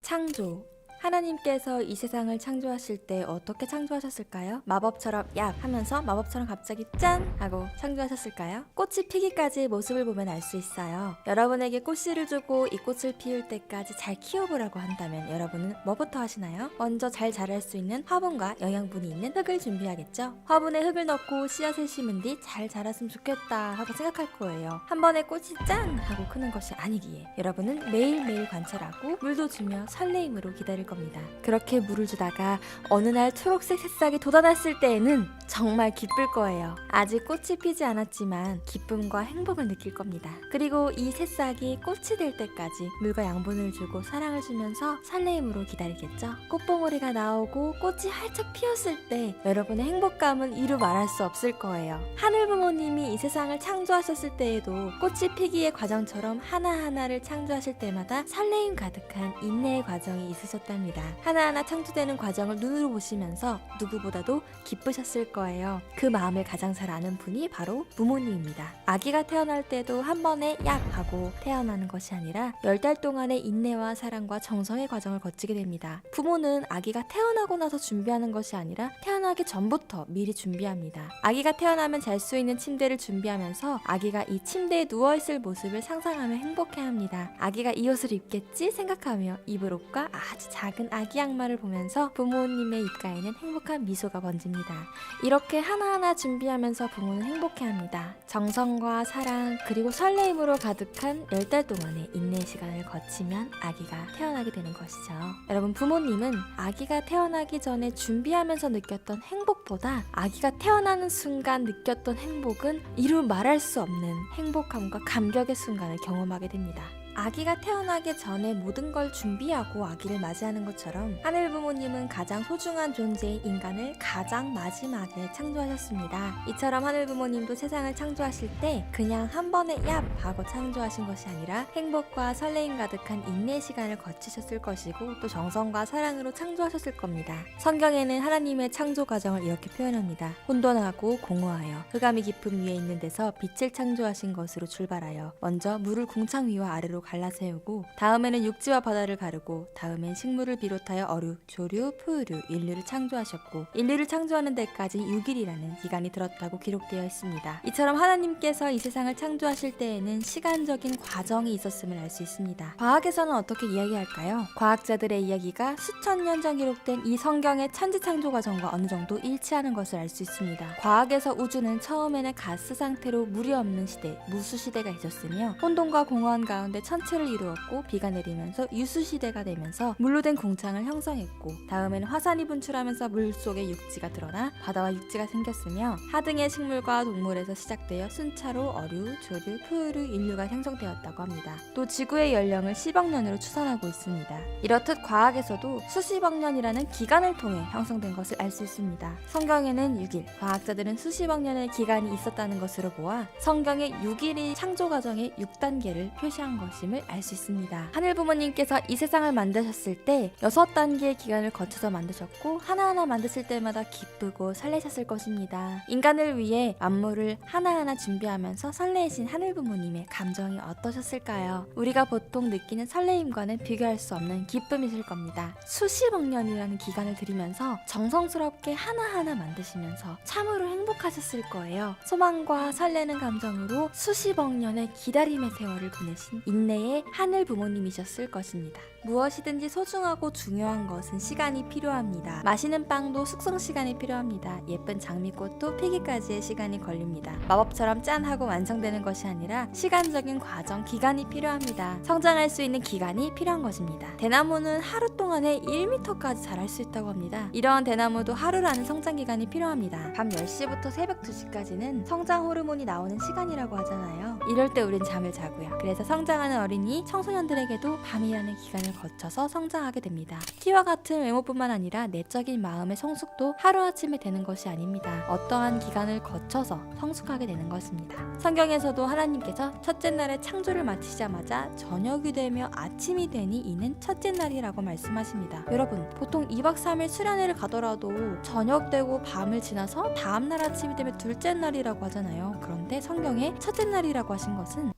창조. 하나님께서 이 세상을 창조하실 때 어떻게 창조하셨을까요? 마법처럼 얍 하면서 마법처럼 갑자기 짠 하고 창조하셨을까요? 꽃이 피기까지의 모습을 보면 알 수 있어요. 여러분에게 꽃씨를 주고 이 꽃을 피울 때까지 잘 키워보라고 한다면 여러분은 뭐부터 하시나요? 먼저 잘 자랄 수 있는 화분과 영양분이 있는 흙을 준비하겠죠? 화분에 흙을 넣고 씨앗을 심은 뒤 잘 자랐으면 좋겠다 하고 생각할 거예요. 한 번에 꽃이 짠 하고 크는 것이 아니기에 여러분은 매일매일 관찰하고 물도 주며 설레임으로 기다릴 겁니다. 그렇게 물을 주다가 어느 날 초록색 새싹이 돋아났을 때에는 정말 기쁠 거예요. 아직 꽃이 피지 않았지만 기쁨과 행복을 느낄 겁니다. 그리고 이 새싹이 꽃이 될 때까지 물과 양분을 주고 사랑을 주면서 설레임으로 기다리겠죠. 꽃봉오리가 나오고 꽃이 활짝 피었을 때 여러분의 행복감은 이루 말할 수 없을 거예요. 하늘 부모님이 이 세상을 창조하셨을 때에도 꽃이 피기의 과정처럼 하나하나를 창조하실 때마다 설레임 가득한 인내의 과정이 있으셨답니다. 하나하나 창조되는 과정을 눈으로 보시면서 누구보다도 기쁘셨을 거예요. 그 마음을 가장 잘 아는 분이 바로 부모님입니다. 아기가 태어날 때도 한 번에 약 하고 태어나는 것이 아니라 10달 동안의 인내와 사랑과 정성의 과정을 거치게 됩니다. 부모는 아기가 태어나고 나서 준비하는 것이 아니라 태어나기 전부터 미리 준비합니다. 아기가 태어나면 잘 수 있는 침대를 준비하면서 아기가 이 침대에 누워있을 모습을 상상하며 행복해합니다. 아기가 이 옷을 입겠지 생각하며 입을 옷과 아주 작은 아기 양말을 보면서 부모님의 입가에는 행복한 미소가 번집니다. 이렇게 하나하나 준비하면서 부모는 행복해합니다. 정성과 사랑 그리고 설레임으로 가득한 10달 동안의 인내의 시간을 거치면 아기가 태어나게 되는 것이죠. 여러분, 부모님은 아기가 태어나기 전에 준비하면서 느꼈던 행복보다 아기가 태어나는 순간 느꼈던 행복은 이루 말할 수 없는 행복함과 감격의 순간을 경험하게 됩니다. 아기가 태어나기 전에 모든 걸 준비하고 아기를 맞이하는 것처럼 하늘 부모님은 가장 소중한 존재인 인간을 가장 마지막에 창조하셨습니다. 이처럼 하늘 부모님도 세상을 창조하실 때 그냥 한 번에 얍 하고 창조하신 것이 아니라 행복과 설레임 가득한 인내의 시간을 거치셨을 것이고 또 정성과 사랑으로 창조하셨을 겁니다. 성경에는 하나님의 창조 과정을 이렇게 표현합니다. 혼돈하고 공허하여 흑암이 깊음 위에 있는 데서 빛을 창조하신 것으로 출발하여 먼저 물을 궁창 위와 아래로 갈라세우고 다음에는 육지와 바다를 가르고 다음엔 식물을 비롯하여 어류, 조류, 포유류, 인류를 창조하셨고 인류를 창조하는 데까지 6일이라는 기간이 들었다고 기록되어 있습니다. 이처럼 하나님께서 이 세상을 창조하실 때에는 시간적인 과정이 있었음을 알 수 있습니다. 과학에서는 어떻게 이야기할까요? 과학자들의 이야기가 수천 년 전 기록된 이 성경의 천지창조 과정과 어느 정도 일치하는 것을 알 수 있습니다. 과학에서 우주는 처음에는 가스 상태로 물이 없는 시대, 무수 시대가 있었으며 혼돈과 공허한 가운데 천체를 이루었고 비가 내리면서 유수시대가 되면서 물로 된 궁창을 형성했고 다음에는 화산이 분출하면서 물속에 육지가 드러나 바다와 육지가 생겼으며 하등의 식물과 동물에서 시작되어 순차로 어류, 조류, 포유류, 인류가 형성되었다고 합니다. 또 지구의 연령을 10억 년으로 추산하고 있습니다. 이렇듯 과학에서도 수십억 년이라는 기간을 통해 형성된 것을 알 수 있습니다. 성경에는 6일, 과학자들은 수십억 년의 기간이 있었다는 것으로 보아 성경의 6일이 창조 과정의 6단계를 표시한 것이 알 수 있습니다. 하늘 부모님께서 이 세상을 만드셨을 때 6단계의 기간을 거쳐서 만드셨고 하나하나 만드실 때마다 기쁘고 설레셨을 것입니다. 인간을 위해 만물을 하나하나 준비하면서 설레신 하늘 부모님의 감정이 어떠셨을까요? 우리가 보통 느끼는 설레임과는 비교할 수 없는 기쁨이실 겁니다. 수십억 년이라는 기간을 들이면서 정성스럽게 하나하나 만드시면서 참으로 행복하셨을 거예요. 소망과 설레는 감정으로 수십억 년의 기다림의 세월을 보내신 인내의 하늘 부모님이셨을 것입니다. 무엇이든지 소중하고 중요한 것은 시간이 필요합니다. 맛있는 빵도 숙성 시간이 필요합니다. 예쁜 장미꽃도 피기까지의 시간이 걸립니다. 마법처럼 짠 하고 완성되는 것이 아니라 시간적인 과정, 기간이 필요합니다. 성장할 수 있는 기간이 필요한 것입니다. 대나무는 하루 동안에 1m까지 자랄 수 있다고 합니다. 이러한 대나무도 하루라는 성장 기간이 필요합니다. 밤 10시부터 새벽 2시까지는 성장 호르몬이 나오는 시간이라고 하잖아요. 이럴 때 우린 잠을 자고요. 그래서 성장하는 어린이, 청소년들에게도 밤이라는 기간을 거쳐서 성장하게 됩니다. 키와 같은 외모뿐만 아니라 내적인 마음의 성숙도 하루아침에 되는 것이 아닙니다. 어떠한 기간을 거쳐서 성숙하게 되는 것입니다. 성경에서도 하나님께서 첫째 날에 창조를 마치자마자 저녁이 되며 아침이 되니 이는 첫째 날이라고 말씀하십니다. 여러분, 보통 2박 3일 수련회를 가더라도 저녁 되고 밤을 지나서 다음날 아침이 되면 둘째 날이라고 하잖아요. 그런데 성경에 첫째 날이라고 하신 것은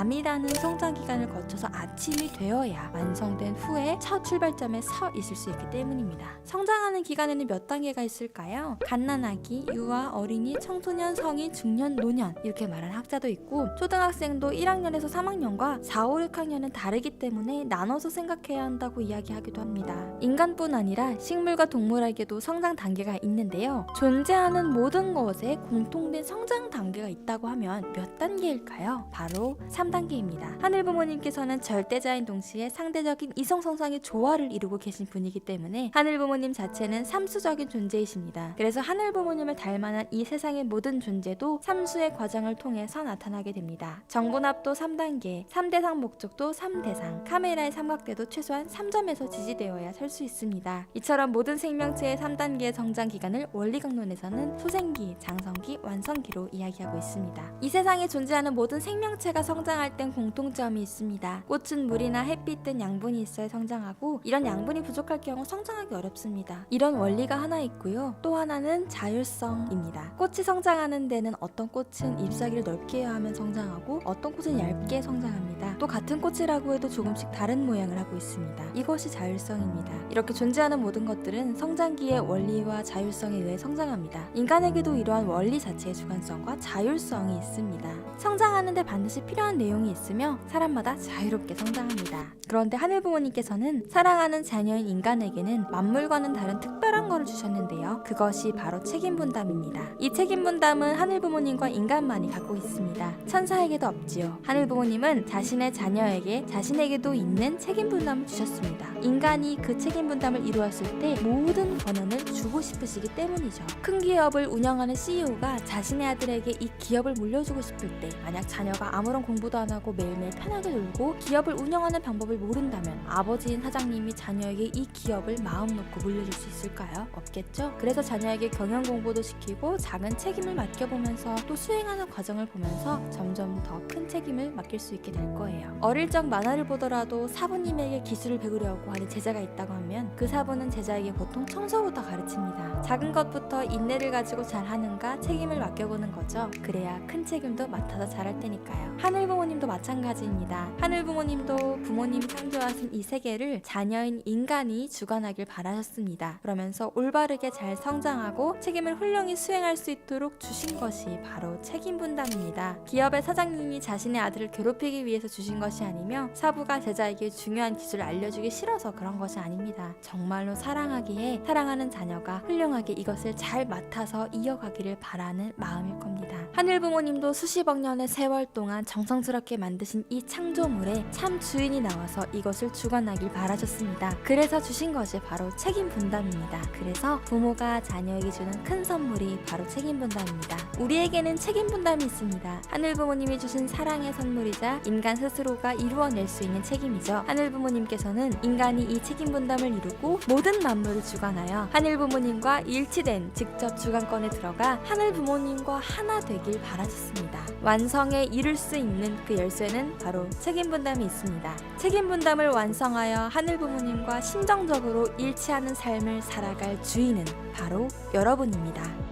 밤이라는 성장 기간을 거쳐서 아침이 되어야 완성된 후에 첫 출발점에 서 있을 수 있기 때문입니다. 성장하는 기간에는 몇 단계가 있을까요? 갓난아기, 유아, 어린이, 청소년, 성인, 중년, 노년 이렇게 말하는 학자도 있고 초등학생도 1학년에서 3학년과 4, 5, 6학년은 다르기 때문에 나눠서 생각해야 한다고 이야기하기도 합니다. 인간뿐 아니라 식물과 동물에게도 성장 단계가 있는데요. 존재하는 모든 것에 공통된 성장 단계가 있다고 하면 몇 단계일까요? 바로 3단계입니다. 하늘 부모님께서는 절대자인 동시에 상대적인 이성 성상의 조화를 이루고 계신 분이기 때문에 하늘 부모님 자체는 삼수적인 존재이십니다. 그래서 하늘 부모님을 닮아난 이 세상의 모든 존재도 삼수의 과정을 통해서 나타나게 됩니다. 정분합도 3단계, 3대상 목적도 3대상, 카메라의 삼각대도 최소한 3점에서 지지되어야 설 수 있습니다. 이처럼 모든 생명체의 3단계의 성장 기간을 원리강론에서는 소생기, 장성기, 완성기로 이야기하고 있습니다. 이 세상에 존재하는 모든 생명체가 성장할 땐 공통점이 있습니다. 꽃은 물이나 햇빛 등 양분이 있어야 성장하고 이런 양분이 부족할 경우 성장하기 어렵습니다. 이런 원리가 하나 있고요. 또 하나는 자율성입니다. 꽃이 성장하는 데는 어떤 꽃은 잎사귀를 넓게 하면 성장하고 어떤 꽃은 얇게 성장합니다. 또 같은 꽃이라고 해도 조금씩 다른 모양을 하고 있습니다. 이것이 자율성입니다. 이렇게 존재하는 모든 것들은 성장기의 원리와 자율성에 의해 성장합니다. 인간에게도 이러한 원리 자체의 주관성과 자율성이 있습니다. 성장하는데 반드시 필요한 내용이 있으며 사람마다 자유롭게 성장합니다. 그런데 하늘 부모님께서는 사랑하는 자녀인 인간에게는 만물과는 다른 특별한 것을 주셨는데요. 그것이 바로 책임 분담입니다. 이 책임 분담은 하늘 부모님과 인간만이 갖고 있습니다. 천사에게도 없지요. 하늘 부모님은 자신의 자녀에게 자신에게도 있는 책임 분담을 주셨습니다. 인간이 그 책임 분담을 이루었을 때 모든 권한을 주고 싶으시기 때문이죠. 큰 기업을 운영하는 CEO가 자신의 아들에게 이 기업을 물려주고 싶을 때 만약 자녀가 아무런 공부도 안 하고 매일매일 편하게 놀고 기업을 운영하는 방법을 모른다면 아버지인 사장님이 자녀에게 이 기업을 마음 놓고 물려줄 수 있을까요? 없겠죠? 그래서 자녀에게 경영 공부도 시키고 작은 책임을 맡겨보면서 또 수행하는 과정을 보면서 점점 더 큰 책임을 맡길 수 있게 될 거예요. 어릴 적 만화를 보더라도 사부님에게 기술을 배우려고 하는 제자가 있다고 하면 그 사부는 제자에게 보통 청소부터 가르칩니다. 작은 것부터 인내를 가지고 잘하는가 책임을 맡겨보는 거죠. 그래야 큰 책임도 맡아서 잘할 테니까요. 하늘 부모님도 마찬가지입니다. 하늘 부모님도 부모님이 창조하신 이 세계를 자녀인 인간이 주관하길 바라셨습니다. 그러면서 올바르게 잘 성장하고 책임을 훌륭히 수행할 수 있도록 주신 것이 바로 책임 분담입니다. 기업의 사장님이 자신의 아들을 괴롭히기 위해서 주신 것이 아니며 사부가 제자에게 중요한 기술을 알려주기 싫어서 그런 것이 아닙니다. 정말로 사랑하기에 사랑하는 자녀가 훌륭하게 이것을 잘 맡아서 이어가기를 바라는 마음일 겁니다. 하늘 부모님도 수십억 년의 세월 동안 정성스럽게 만드신 이 창조물에 참 주인이 나와서 이것을 주관하길 바라셨습니다. 그래서 주신 것이 바로 책임 분담입니다. 그래서 부모가 자녀에게 주는 큰 선물이 바로 책임 분담입니다. 우리에게는 책임 분담이 있습니다. 하늘 부모님이 주신 사랑의 선물이자 인간 스스로가 이루어낼 수 있는 책임이죠. 하늘 부모님께서는 인간이 이 책임 분담을 이루고 모든 만물을 주관하여 하늘 부모님과 일치된 직접 주관권에 들어가 하늘 부모님과 하나 되길 바라셨습니다. 완성에 이룰 수 있는 그 열쇠는 바로 책임 분담이 있습니다. 책임 분담을 완성하여 하늘 부모님과 심정적으로 일치하는 삶을 살아갈 주인은 바로 여러분입니다.